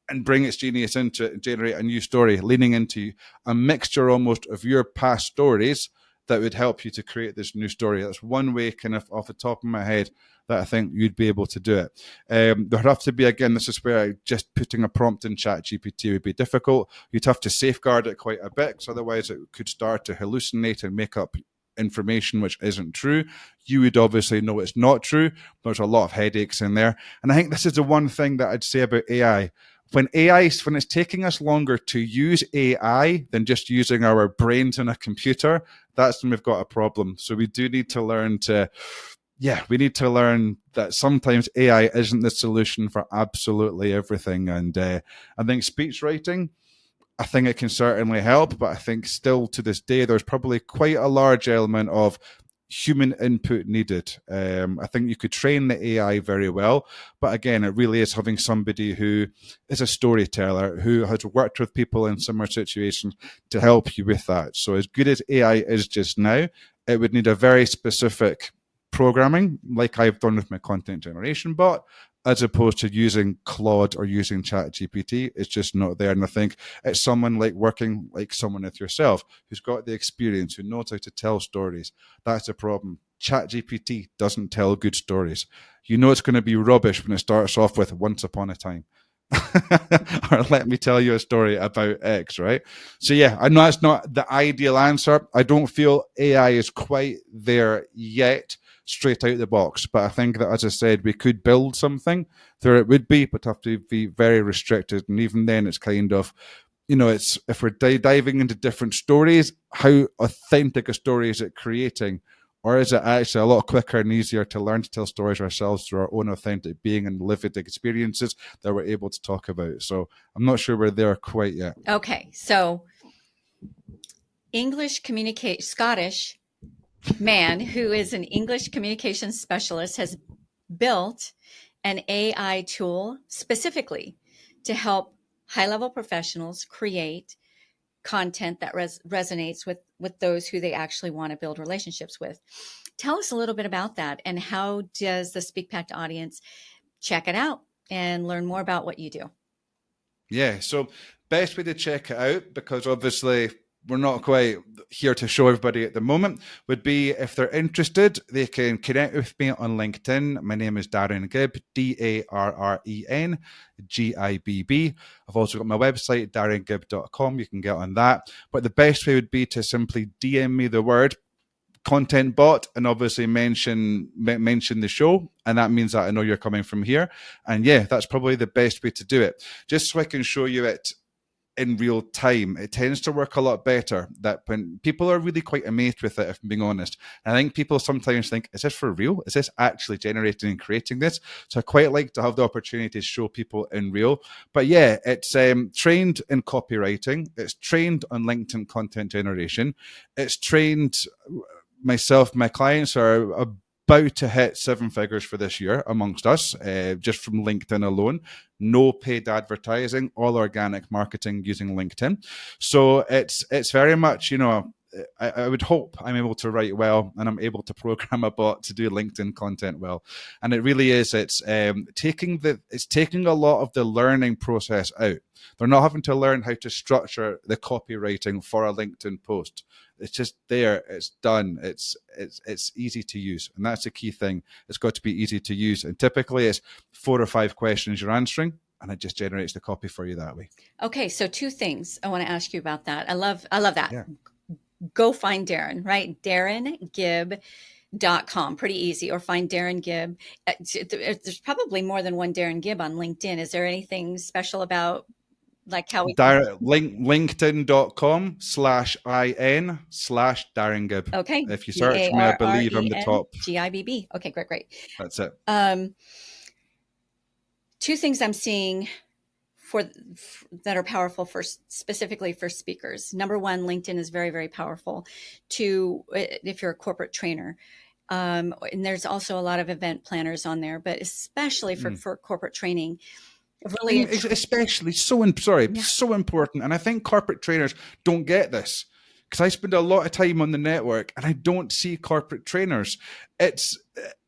and bring its genius into it and generate a new story, leaning into a mixture almost of your past stories that would help you to create this new story. That's one way, kind of off the top of my head, that I think you'd be able to do it. There'd have to be, again, this is where just putting a prompt in ChatGPT would be difficult. You'd have to safeguard it quite a bit, because otherwise it could start to hallucinate and make up information which isn't true. You would obviously know it's not true. There's a lot of headaches in there. And I think this is the one thing that I'd say about AI. When it's taking us longer to use AI than just using our brains in a computer, that's when we've got a problem. So we do need to learn that sometimes AI isn't the solution for absolutely everything. And I think speech writing, I think it can certainly help, but I think still to this day, there's probably quite a large element of human input needed. I think you could train the AI very well, but again, it really is having somebody who is a storyteller, who has worked with people in similar situations to help you with that. So as good as AI is just now, it would need a very specific programming, like I've done with my content generation bot, as opposed to using Claude or using ChatGPT. It's just not there. And I think it's someone working like someone with yourself, who's got the experience, who knows how to tell stories. That's a problem. ChatGPT doesn't tell good stories. You know it's going to be rubbish when it starts off with "once upon a time." Or let me tell you a story about X, right? So yeah, I know that's not the ideal answer. I don't feel AI is quite there yet. straight out the box. But I think that, as I said, we could build something there. It would be, but have to be very restricted. And even then, it's kind of, it's if we're diving into different stories, how authentic a story is it creating? Or is it actually a lot quicker and easier to learn to tell stories ourselves through our own authentic being and lived experiences that we're able to talk about? So I'm not sure we're there quite yet. Okay, so Scottish man who is an English communications specialist has built an AI tool specifically to help high-level professionals create content that resonates with those who they actually want to build relationships with. Tell us a little bit about that, and how does the SpeakPact audience check it out and learn more about what you do? Yeah, so best way to check it out, because obviously we're not quite here to show everybody at the moment, would be if they're interested, they can connect with me on LinkedIn. My name is Darren Gibb, Darren Gibb. I've also got my website, darrengibb.com. You can get on that. But the best way would be to simply DM me the word content bot and obviously mention the show, and that means that I know you're coming from here. And yeah, that's probably the best way to do it, just so I can show you it in real time. It tends to work a lot better. That when people are really quite amazed with it, if I'm being honest. And I think people sometimes think, is this for real? Is this actually generating and creating this? So I quite like to have the opportunity to show people in real. But yeah, it's trained in copywriting. It's trained on LinkedIn content generation. It's trained myself, my clients are about to hit 7 figures for this year amongst us, just from LinkedIn alone. No paid advertising, all organic marketing using LinkedIn. So it's very much, I would hope I'm able to write well and I'm able to program a bot to do LinkedIn content well. And it really is, it's taking a lot of the learning process out. They're not having to learn how to structure the copywriting for a LinkedIn post. It's just there, it's done, it's easy to use. And that's the key thing. It's got to be easy to use. And typically it's 4 or 5 questions you're answering, and it just generates the copy for you that way. Okay, so 2 things I want to ask you about that. I love that. Yeah. Go find Darren, right? DarrenGibb.com. Pretty easy. Or find Darren Gibb. There's probably more than one Darren Gibb on LinkedIn. Is there anything special about like how we LinkedIn.com/IN/Darren Gibb. Okay. If you search me, I believe I'm the top. Gibb. Okay, great. That's it. 2 things I'm seeing that are powerful specifically for speakers. Number 1, LinkedIn is very, very powerful if you're a corporate trainer. And there's also a lot of event planners on there, but especially for corporate training. Really, especially so important. And I think corporate trainers don't get this, because I spend a lot of time on the network and I don't see corporate trainers. It's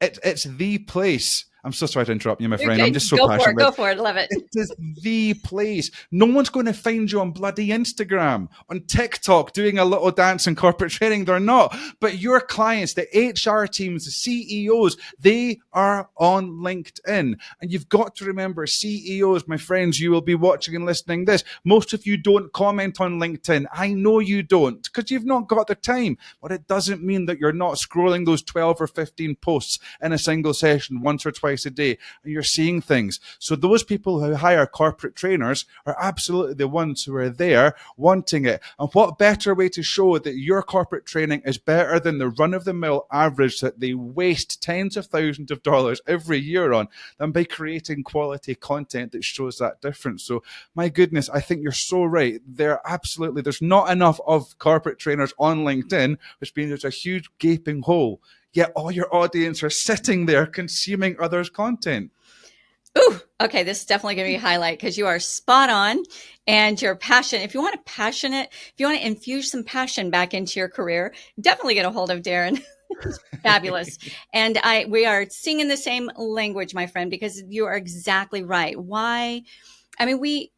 the place. I'm so sorry to interrupt you, my friend. Good. I'm just so passionate. Go for it. Love it. It is the place. No one's going to find you on bloody Instagram, on TikTok, doing a little dance in corporate training. They're not. But your clients, the HR teams, the CEOs, they are on LinkedIn. And you've got to remember, CEOs, my friends, you will be watching and listening this. Most of you don't comment on LinkedIn. I know you don't, because you've not got the time. But it doesn't mean that you're not scrolling those 12 or 15 posts in a single session once or twice a day, and you're seeing things. So those people who hire corporate trainers are absolutely the ones who are there wanting it. And what better way to show that your corporate training is better than the run-of-the-mill average that they waste tens of thousands of dollars every year on, than by creating quality content that shows that difference. So my goodness, I think you're so right. There's not enough of corporate trainers on LinkedIn, which means there's a huge gaping hole. Yet all your audience are sitting there consuming others' content. Ooh, okay. This is definitely going to be a highlight, because you are spot on, and your passion. If you want to infuse some passion back into your career, definitely get a hold of Darren. Fabulous. And we are singing the same language, my friend, because you are exactly right. Why? I mean, we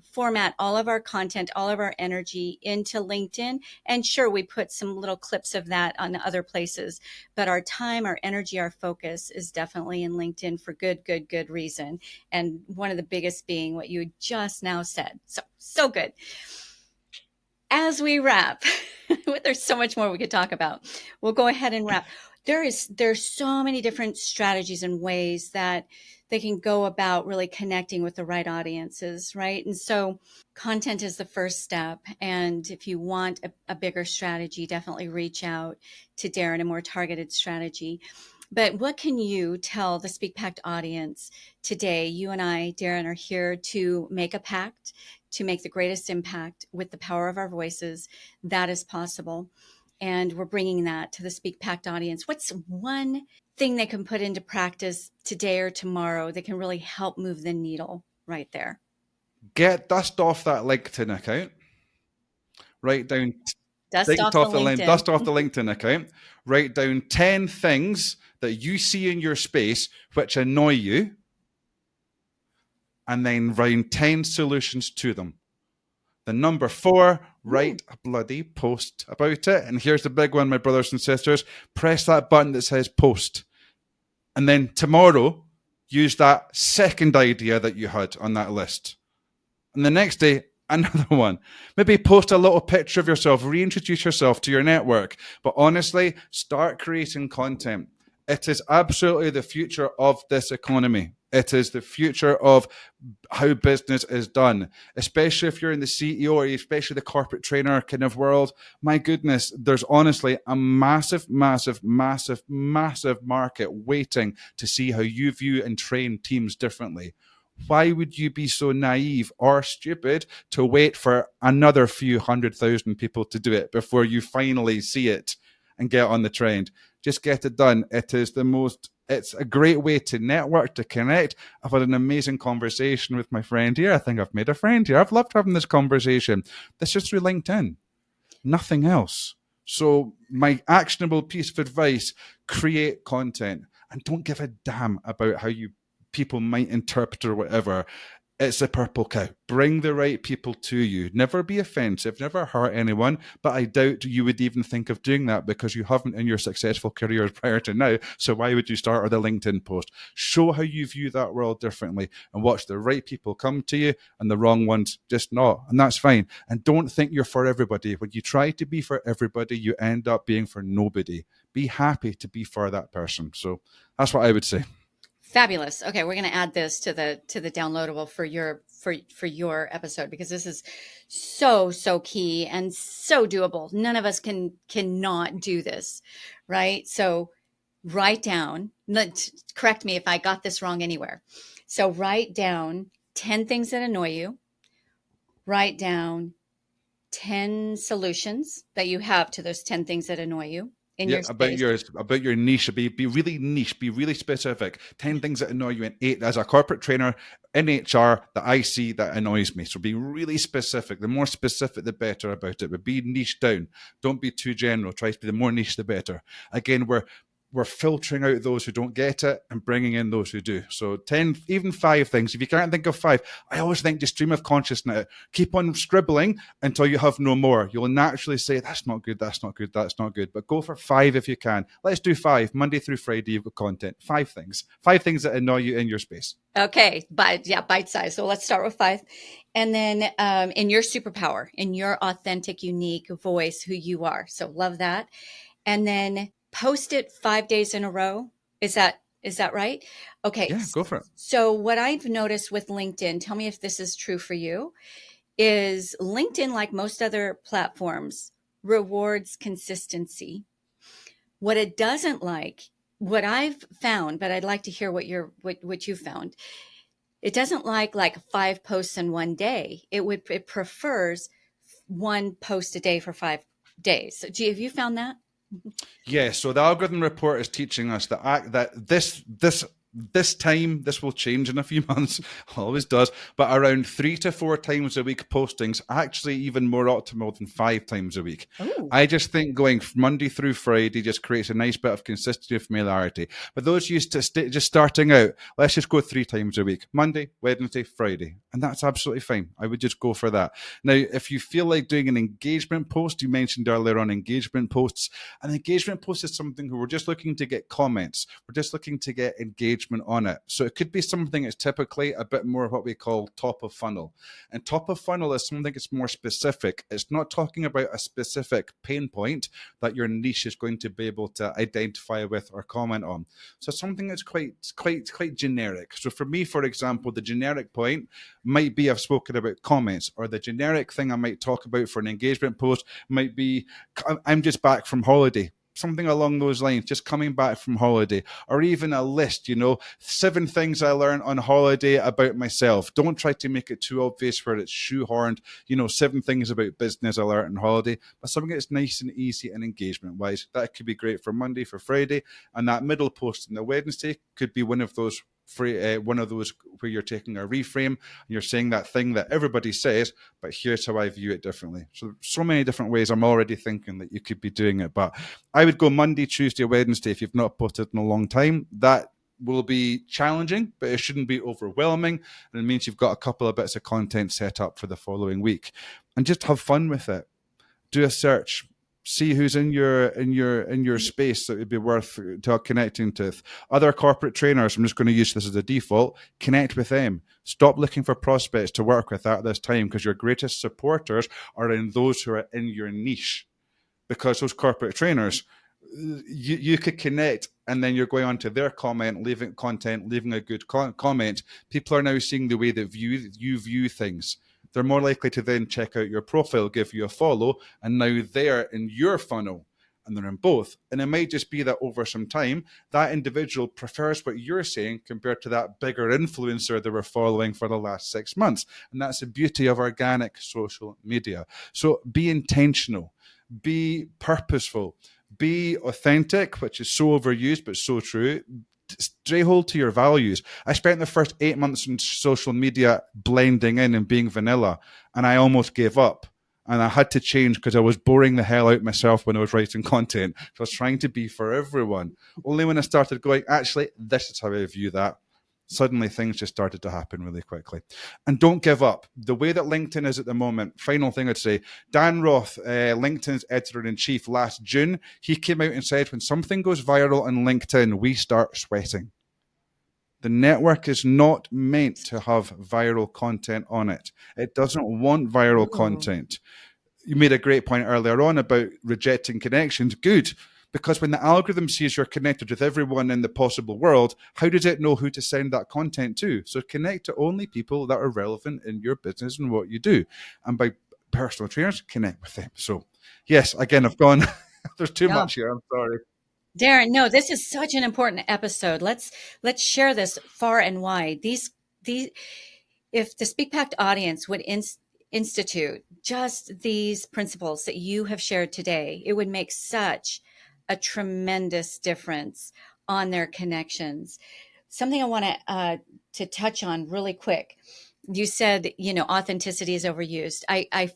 format all of our content, all of our energy into LinkedIn. And sure, we put some little clips of that on other places, but our time, our energy, our focus is definitely in LinkedIn for good reason. And one of the biggest being what you just now said. So good. As we wrap, there's so much more we could talk about. We'll go ahead and wrap. There's so many different strategies and ways that they can go about really connecting with the right audiences, right? And so content is the first step. And if you want a bigger strategy, definitely reach out to Darren, a more targeted strategy. But what can you tell the Speak Pact audience today? You and I, Darren, are here to make a pact, to make the greatest impact with the power of our voices. That is possible. And we're bringing that to the Speak Pact audience. What's one thing they can put into practice today or tomorrow that can really help move the needle right there? Dust off that LinkedIn account. Write down Dust off the LinkedIn. Dust off the LinkedIn account. Write down 10 things that you see in your space which annoy you, and then write 10 solutions to them. The number 4, write a bloody post about it. And here's the big one, my brothers and sisters. Press that button that says post. And then tomorrow, use that second idea that you had on that list. And the next day, another one. Maybe post a little picture of yourself, reintroduce yourself to your network. But honestly, start creating content. It is absolutely the future of this economy. It is the future of how business is done, especially if you're in the CEO or especially the corporate trainer kind of world. My goodness, there's honestly a massive, massive, massive, massive market waiting to see how you view and train teams differently. Why would you be so naive or stupid to wait for another few 100,000 people to do it before you finally see it and get on the trend? Just get it done. It's a great way to network, to connect. I've had an amazing conversation with my friend here. I think I've made a friend here. I've loved having this conversation. This is through LinkedIn, nothing else. So my actionable piece of advice, create content and don't give a damn about how people might interpret or whatever. It's a purple cow. Bring the right people to you. Never be offensive, never hurt anyone, but I doubt you would even think of doing that because you haven't in your successful careers prior to now. So why would you start with a LinkedIn post? Show how you view that world differently and watch the right people come to you and the wrong ones just not. And that's fine. And don't think you're for everybody. When you try to be for everybody, you end up being for nobody. Be happy to be for that person. So that's what I would say. Fabulous. Okay, we're going to add this to the downloadable for your episode because this is so key and so doable. None of us cannot do this, right? So write down. Correct me if I got this wrong anywhere. So write down 10 things that annoy you. Write down 10 solutions that you have to those 10 things that annoy you. About your niche. Be really niche, be really specific. 10 things that annoy you in 8 as a corporate trainer in HR that I see that annoys me. So be really specific. The more specific, the better about it. But be niche down. Don't be too general. Try to be the more niche, the better. Again, we're filtering out those who don't get it and bringing in those who do. So 10, even 5 things. If you can't think of 5, I always think just stream of consciousness. Keep on scribbling until you have no more. You'll naturally say, that's not good, that's not good, that's not good. But go for 5 if you can. Let's do 5. Monday through Friday, you've got content. 5 things. 5 things that annoy you in your space. Okay. Bite size. So let's start with 5. And then in your superpower, in your authentic, unique voice, who you are. So love that. And then post it 5 days in a row. Is that right? Okay. Yeah, go for it. So what I've noticed with LinkedIn, tell me if this is true for you, is LinkedIn, like most other platforms, rewards consistency. What it doesn't like, what I've found, but I'd like to hear what you found. It doesn't like 5 posts in one day. It prefers 1 post a day for 5 days. So have you found that? Yeah, so the algorithm report is teaching us that this time, this will change in a few months, always does, but around 3 to 4 times a week postings, actually even more optimal than 5 times a week. Ooh. I just think going Monday through Friday just creates a nice bit of consistency and familiarity. But those used to just starting out, let's just go 3 times a week, Monday, Wednesday, Friday. And that's absolutely fine. I would just go for that. Now, if you feel like doing an engagement post, you mentioned earlier on engagement posts, an engagement post is something where we're just looking to get comments. We're just looking to get engagement engagement on it. So it could be something that's typically a bit more what we call top of funnel. And top of funnel is something that's more specific. It's not talking about a specific pain point that your niche is going to be able to identify with or comment on. So something that's quite generic. So for me, for example, the generic point might be I've spoken about comments, or the generic thing I might talk about for an engagement post might be I'm just back from holiday. Something along those lines, just coming back from holiday, or even a list, 7 things I learned on holiday about myself. Don't try to make it too obvious where it's shoehorned, 7 things about business I learned on holiday, but something that's nice and easy and engagement wise. That could be great for Monday, for Friday, and that middle post on the Wednesday could be one of those where you're taking a reframe and you're saying that thing that everybody says, but here's how I view it differently. So many different ways I'm already thinking that you could be doing it. But I would go Monday, Tuesday, Wednesday if you've not posted in a long time. That will be challenging, but it shouldn't be overwhelming. And it means you've got a couple of bits of content set up for the following week. And just have fun with it. Do a search. See who's in your space that would be worth connecting to. Other corporate trainers, I'm just going to use this as a default, connect with them. Stop looking for prospects to work with at this time, because your greatest supporters are in those who are in your niche. Because those corporate trainers, you could connect, and then you're going on to their comment, leaving a good comment. People are now seeing the way that you view things. They're more likely to then check out your profile, give you a follow, and now they're in your funnel, and they're in both. And it might just be that over some time, that individual prefers what you're saying compared to that bigger influencer they were following for the last 6 months. And that's the beauty of organic social media. So be intentional, be purposeful, be authentic, which is so overused, but so true. Stay hold to your values. I spent the first 8 months on social media blending in and being vanilla, and I almost gave up. And I had to change because I was boring the hell out myself when I was writing content. So I was trying to be for everyone. Only when I started going, actually, this is how I view that, suddenly things just started to happen really quickly. And don't give up. The way that LinkedIn is at the moment, final thing I'd say, Dan Roth, LinkedIn's editor-in-chief last June, he came out and said, when something goes viral on LinkedIn, we start sweating. The network is not meant to have viral content on it. It doesn't want viral content. You made a great point earlier on about rejecting connections. Good. Because when the algorithm sees you're connected with everyone in the possible world, how does it know who to send that content to? So connect to only people that are relevant in your business and what you do. And by personal trainers, connect with them. So yes, again, I've gone, there's too much here. I'm sorry. Darren, no, this is such an important episode. Let's share this far and wide. These if the Speak Pact audience would institute just these principles that you have shared today, it would make such a tremendous difference on their connections. Something I want to touch on really quick. You said, authenticity is overused. I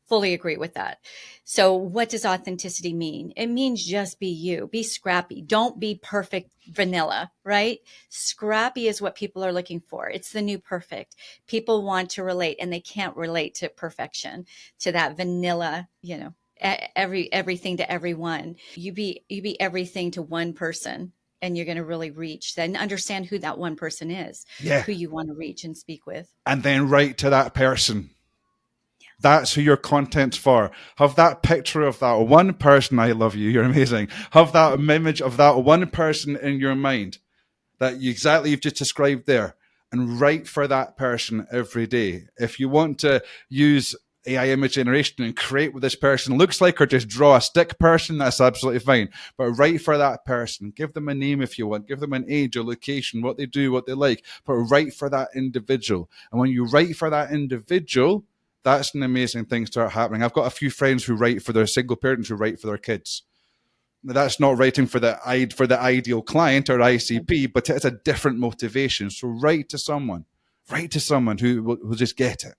fully agree with that. So what does authenticity mean? It means just be you, be scrappy. Don't be perfect vanilla, right? Scrappy is what people are looking for. It's the new perfect. People want to relate, and they can't relate to perfection, to that vanilla, everything to everyone. You be everything to one person, and you're going to really reach, then understand who that one person is, who you want to reach and speak with. And then write to that person. That's who your content's for. Have that picture of that one person. I love you. You're amazing. Have that image of that one person in your mind that you've just described there, and write for that person every day. If you want to use AI image generation and create what this person looks like, or just draw a stick person, that's absolutely fine. But write for that person. Give them a name if you want. Give them an age, a location, what they do, what they like. But write for that individual. And when you write for that individual, that's an amazing thing start happening. I've got a few friends who write for their single parents who write for their kids. That's not writing for the ideal client or ICP, but it's a different motivation. So write to someone who will just get it.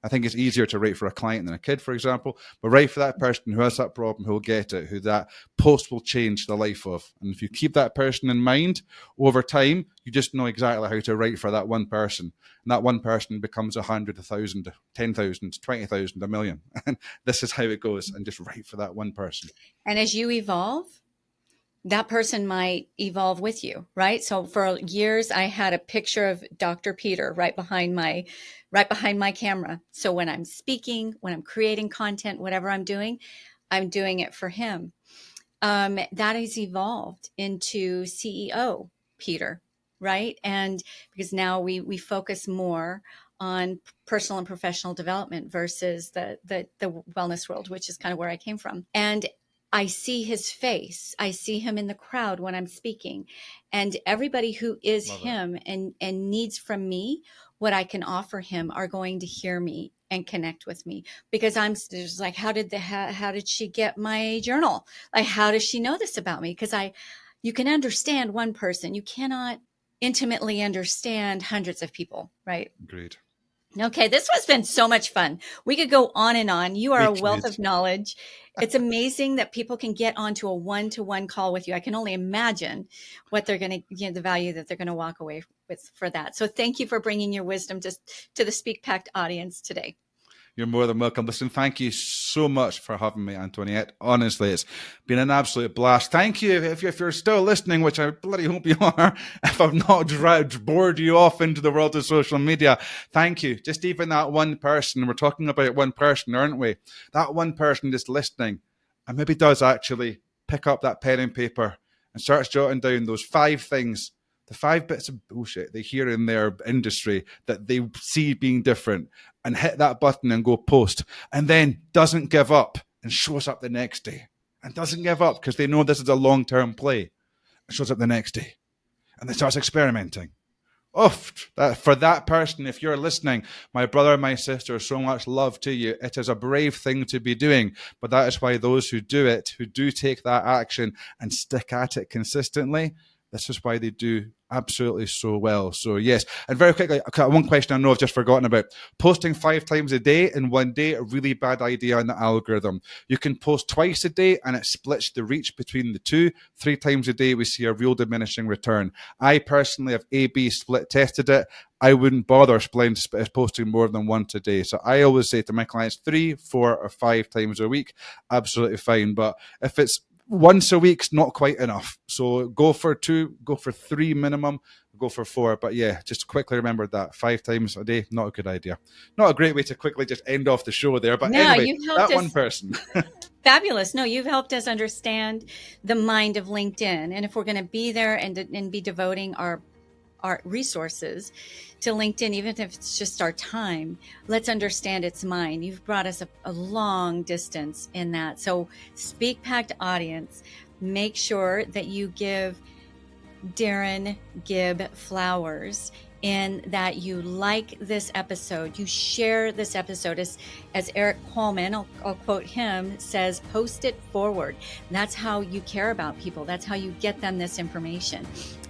I think it's easier to write for a client than a kid, for example, but write for that person who has that problem, who will get it, who that post will change the life of. And if you keep that person in mind over time, you just know exactly how to write for that one person. And that one person becomes 100, 1,000, 10,000, 20,000, 1 million. And this is how it goes. And just write for that one person. And as you evolve, that person might evolve with you, right? So for years, I had a picture of Dr. Peter right behind my camera. So when I'm speaking, when I'm creating content, whatever I'm doing it for him. That has evolved into CEO Peter, right? And because now we focus more on personal and professional development versus the wellness world, which is kind of where I came from. And I see his face. I see him in the crowd when I'm speaking, and everybody who is him and needs from me what I can offer him are going to hear me and connect with me, because I'm just like, how did she get my journal? Like, how does she know this about me? Because you can understand one person, you cannot intimately understand hundreds of people, right? Agreed. Okay, this has been so much fun. We could go on and on. You are a wealth of knowledge. It's amazing that people can get onto a one-to-one call with you. I can only imagine what they're going to, the value that they're going to walk away with for that. So thank you for bringing your wisdom to the Speak Pact audience today. You're more than welcome. Listen, thank you so much for having me, Antoniette. Honestly, it's been an absolute blast. Thank you. If you're still listening, which I bloody hope you are, if I've not bored you off into the world of social media, thank you. Just even that one person, we're talking about one person, aren't we? That one person just listening and maybe does actually pick up that pen and paper and starts jotting down those 5 things, the 5 bits of bullshit they hear in their industry that they see being different, and hit that button and go post, and then doesn't give up and shows up the next day, and doesn't give up because they know this is a long-term play, and shows up the next day, and then starts experimenting. For that person, if you're listening, my brother, my sister, so much love to you. It is a brave thing to be doing, but that is why those who do it, who do take that action and stick at it consistently, this is why they do absolutely so well. So yes, and very quickly, one question I know I've just forgotten about. Posting 5 times a day in one day, a really bad idea on the algorithm. You can post twice a day and it splits the reach between the two. 3 times a day, we see a real diminishing return. I personally have A/B split tested it. I wouldn't bother posting more than once a day. So I always say to my clients, 3, 4, or 5 times a week, absolutely fine. But if it's once a week's not quite enough. So go for 2, go for 3 minimum, go for 4. But yeah, just quickly remember that 5 times a day, not a good idea. Not a great way to quickly just end off the show there. But no, anyway, that one person. Fabulous. No, you've helped us understand the mind of LinkedIn. And if we're going to be there and be devoting our resources to LinkedIn, even if it's just our time, let's understand its mind. You've brought us a long distance in that. So Speak Pact audience, make sure that you give Darren Gibb flowers in that you like this episode, you share this episode. As Eric Coleman, I'll quote him, says, post it forward. That's how you care about people. That's how you get them this information.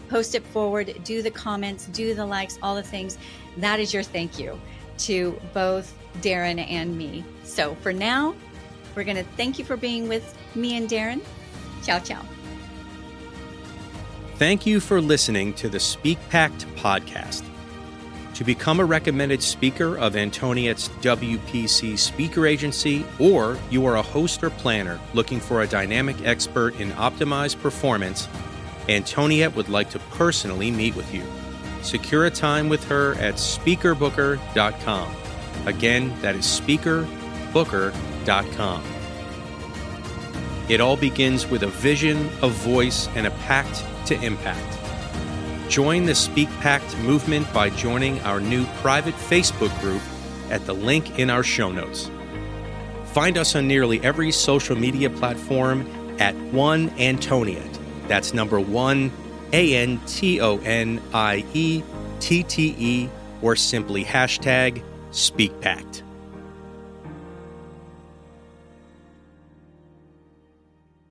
Post it forward, do the comments, do the likes, all the things. That is your thank you to both Darren and me. So for now, we're going to thank you for being with me and Darren. Ciao, ciao. Thank you for listening to the Speak Pact podcast. To become a recommended speaker of Antoniette's WPC speaker agency, or you are a host or planner looking for a dynamic expert in optimized performance, Antoniette would like to personally meet with you. Secure a time with her at speakerbooker.com. Again, that is speakerbooker.com. It all begins with a vision, a voice, and a pact to impact. Join the Speak Pact movement by joining our new private Facebook group at the link in our show notes. Find us on nearly every social media platform at One Antoniette. That's number 1, ANTONIETTE, or simply #SpeakPact.